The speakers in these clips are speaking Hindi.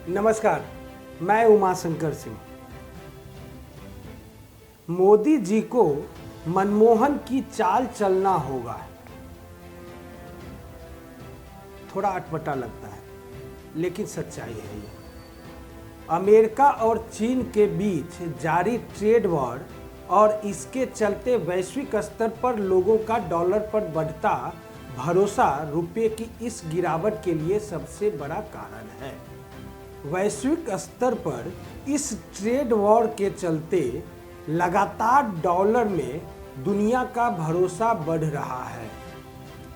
नमस्कार, मैं उमाशंकर सिंह। मोदी जी को मनमोहन की चाल चलना होगा। थोड़ा अटपटा लगता है, लेकिन सच्चाई है ये। अमेरिका और चीन के बीच जारी ट्रेड वॉर और इसके चलते वैश्विक स्तर पर लोगों का डॉलर पर बढ़ता भरोसा रुपये की इस गिरावट के लिए सबसे बड़ा कारण है। वैश्विक स्तर पर इस ट्रेड वॉर के चलते लगातार डॉलर में दुनिया का भरोसा बढ़ रहा है।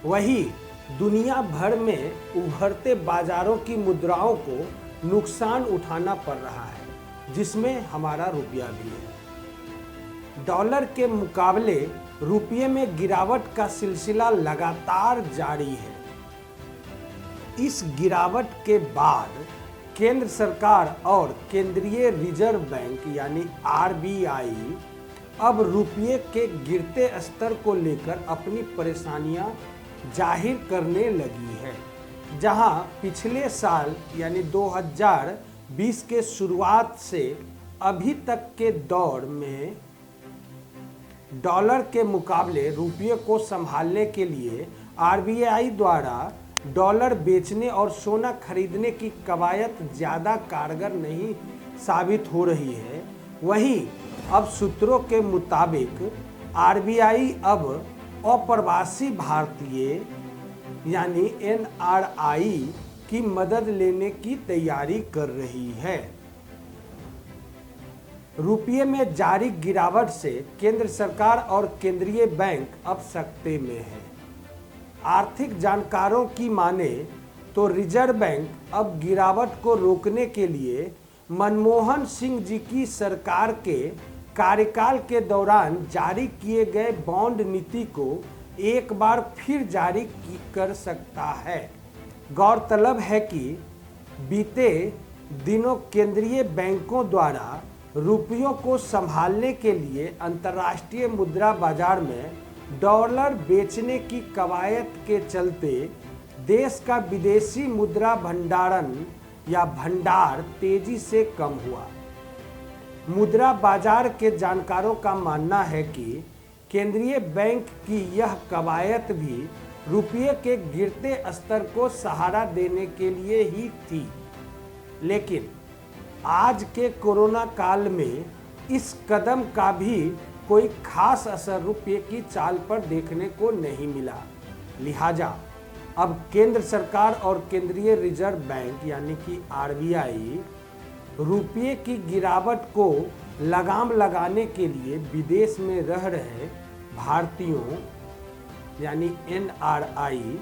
वहीं दुनिया भर में उभरते बाजारों की मुद्राओं को नुकसान उठाना पड़ रहा है, जिसमें हमारा रुपया भी है। डॉलर के मुकाबले रुपये में गिरावट का सिलसिला लगातार जारी है। इस गिरावट के बाद केंद्र सरकार और केंद्रीय रिजर्व बैंक यानी आरबीआई अब रुपये के गिरते स्तर को लेकर अपनी परेशानियां जाहिर करने लगी है। जहां पिछले साल यानी 2020 के शुरुआत से अभी तक के दौर में डॉलर के मुकाबले रुपये को संभालने के लिए आरबीआई द्वारा डॉलर बेचने और सोना खरीदने की कवायद ज़्यादा कारगर नहीं साबित हो रही है। वहीं अब सूत्रों के मुताबिक आरबीआई अब अप्रवासी भारतीय यानी एनआरआई की मदद लेने की तैयारी कर रही है। रुपये में जारी गिरावट से केंद्र सरकार और केंद्रीय बैंक अब सकते में है। आर्थिक जानकारों की माने तो रिजर्व बैंक अब गिरावट को रोकने के लिए मनमोहन सिंह जी की सरकार के कार्यकाल के दौरान जारी किए गए बॉन्ड नीति को एक बार फिर जारी कर सकता है। गौरतलब है कि बीते दिनों केंद्रीय बैंकों द्वारा रुपयों को संभालने के लिए अंतर्राष्ट्रीय मुद्रा बाजार में डॉलर बेचने की कवायद के चलते देश का विदेशी मुद्रा भंडारण या भंडार तेजी से कम हुआ। मुद्रा बाजार के जानकारों का मानना है कि केंद्रीय बैंक की यह कवायद भी रुपये के गिरते स्तर को सहारा देने के लिए ही थी। लेकिन आज के कोरोना काल में इस कदम का भी कोई खास असर रुपये की चाल पर देखने को नहीं मिला। लिहाजा अब केंद्र सरकार और केंद्रीय रिजर्व बैंक यानी कि आरबीआई रुपये की गिरावट को लगाम लगाने के लिए विदेश में रह रहे भारतीयों यानी एनआरआई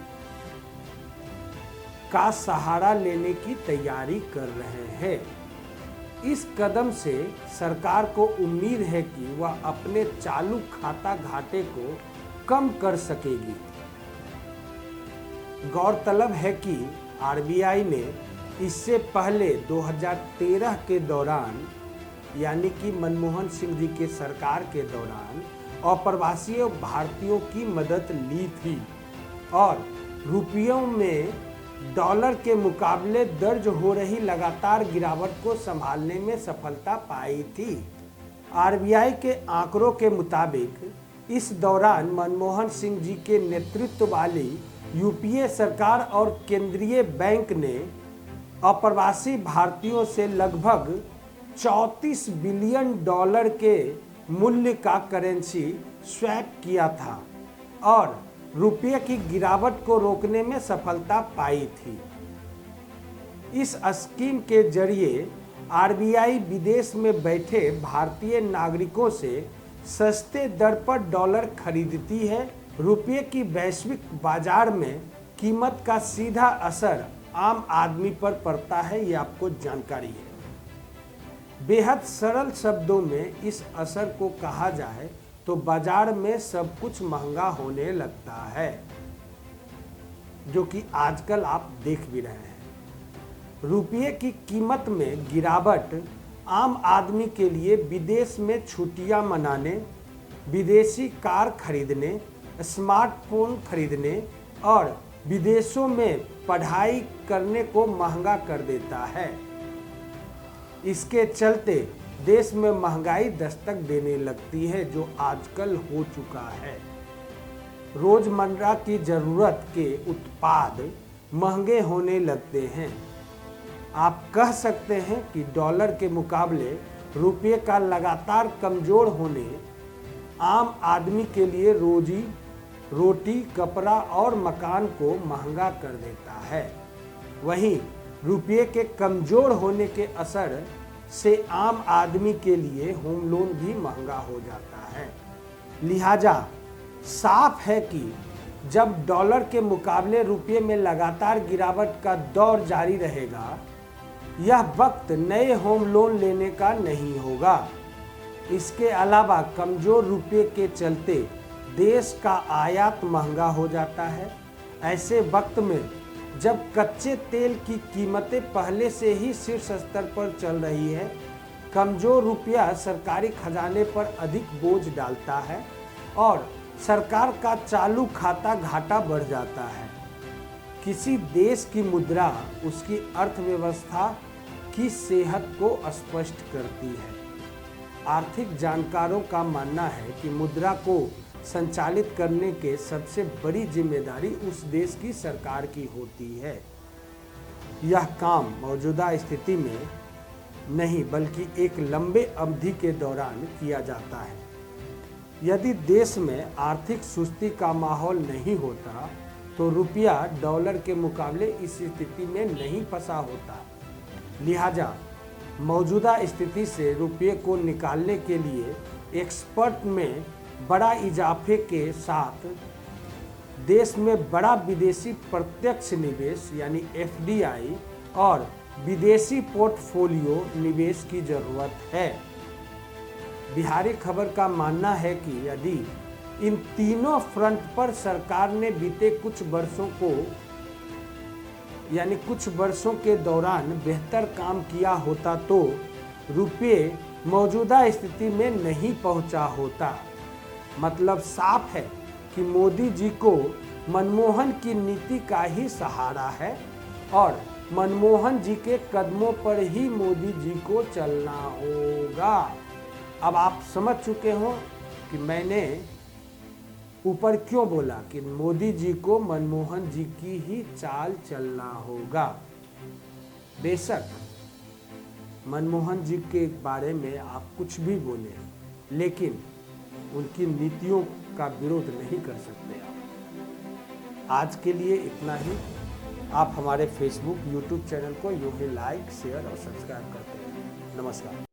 का सहारा लेने की तैयारी कर रहे हैं। इस कदम से सरकार को उम्मीद है कि वह अपने चालू खाता घाटे को कम कर सकेगी। गौरतलब है कि आरबीआई ने इससे पहले 2013 के दौरान यानी कि मनमोहन सिंह जी के सरकार के दौरान अप्रवासी भारतीयों की मदद ली थी और रुपयों में डॉलर के मुकाबले दर्ज हो रही लगातार गिरावट को संभालने में सफलता पाई थी। आरबीआई के आंकड़ों के मुताबिक इस दौरान मनमोहन सिंह जी के नेतृत्व वाली यूपीए सरकार और केंद्रीय बैंक ने अप्रवासी भारतीयों से लगभग 34 बिलियन डॉलर के मूल्य का करेंसी स्वैप किया था और रुपये की गिरावट को रोकने में सफलता पाई थी। इस स्कीम के जरिए आरबीआई विदेश में बैठे भारतीय नागरिकों से सस्ते दर पर डॉलर खरीदती है। रुपये की वैश्विक बाजार में कीमत का सीधा असर आम आदमी पर पड़ता है, ये आपको जानकारी है। बेहद सरल शब्दों में इस असर को कहा जाए तो बाजार में सब कुछ महंगा होने लगता है, जो कि आजकल आप देख भी रहे हैं। रुपये की कीमत में गिरावट आम आदमी के लिए विदेश में छुट्टियां मनाने, विदेशी कार खरीदने, स्मार्टफोन खरीदने और विदेशों में पढ़ाई करने को महंगा कर देता है। इसके चलते देश में महंगाई दस्तक देने लगती है, जो आजकल हो चुका है। रोजमर्रा की जरूरत के उत्पाद महंगे होने लगते हैं। आप कह सकते हैं कि डॉलर के मुकाबले रुपये का लगातार कमजोर होने आम आदमी के लिए रोटी, कपड़ा और मकान को महंगा कर देता है। वहीं रुपये के कमजोर होने के असर से आम आदमी के लिए होम लोन भी महंगा हो जाता है। लिहाजा साफ है कि जब डॉलर के मुकाबले रुपये में लगातार गिरावट का दौर जारी रहेगा, यह वक्त नए होम लोन लेने का नहीं होगा। इसके अलावा कमजोर रुपये के चलते देश का आयात महंगा हो जाता है। ऐसे वक्त में जब कच्चे तेल की कीमतें पहले से ही शीर्ष स्तर पर चल रही है, कमजोर रुपया सरकारी खजाने पर अधिक बोझ डालता है और सरकार का चालू खाता घाटा बढ़ जाता है। किसी देश की मुद्रा उसकी अर्थव्यवस्था की सेहत को स्पष्ट करती है। आर्थिक जानकारों का मानना है कि मुद्रा को संचालित करने के सबसे बड़ी जिम्मेदारी उस देश की सरकार की होती है। यह काम मौजूदा स्थिति में नहीं बल्कि एक लंबे अवधि के दौरान किया जाता है। यदि देश में आर्थिक सुस्ती का माहौल नहीं होता तो रुपया डॉलर के मुकाबले इस स्थिति में नहीं फंसा होता। लिहाजा मौजूदा स्थिति से रुपये को निकालने के लिए एक्सपर्ट में बड़ा इजाफे के साथ देश में बड़ा विदेशी प्रत्यक्ष निवेश यानी FDI और विदेशी पोर्टफोलियो निवेश की जरूरत है। बिहारी खबर का मानना है कि यदि इन तीनों फ्रंट पर सरकार ने बीते कुछ वर्षों के दौरान बेहतर काम किया होता तो रुपये मौजूदा स्थिति में नहीं पहुंचा होता। मतलब साफ है कि मोदी जी को मनमोहन की नीति का ही सहारा है और मनमोहन जी के कदमों पर ही मोदी जी को चलना होगा। अब आप समझ चुके हो कि मैंने ऊपर क्यों बोला कि मोदी जी को मनमोहन जी की ही चाल चलना होगा। बेशक मनमोहन जी के बारे में आप कुछ भी बोले, लेकिन उनकी नीतियों का विरोध नहीं कर सकते आप। आज के लिए इतना ही। आप हमारे फेसबुक, यूट्यूब चैनल को यूं ही लाइक, शेयर और सब्सक्राइब करते हैं। नमस्कार।